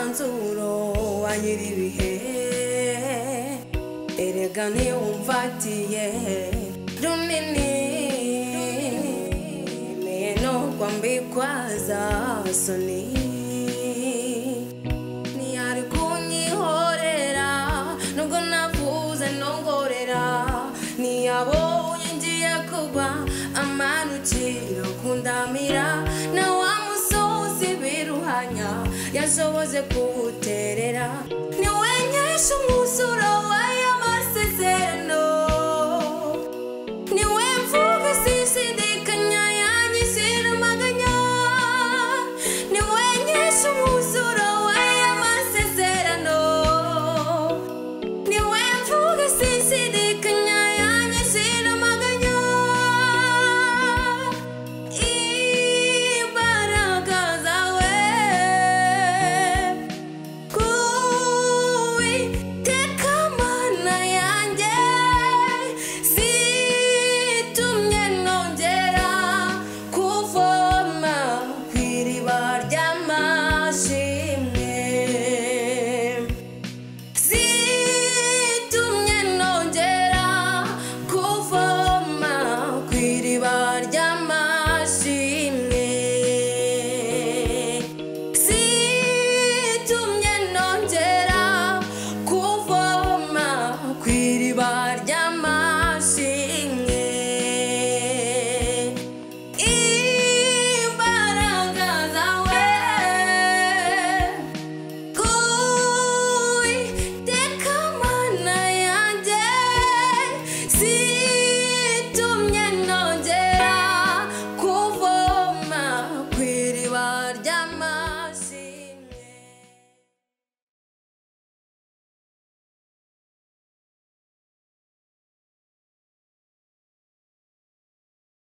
umwanzuro wa nyiribihe erega ntiwumfatiye runini meye no kwambikwaza soni ntiyari kunyihorera nubwo navuze nongorera ntiyabonye ngiye kugwa amanukira kundamira na wa musozi biruhanya yashoboze kuwuterera niwe nyesha umusoro w'aya masezerano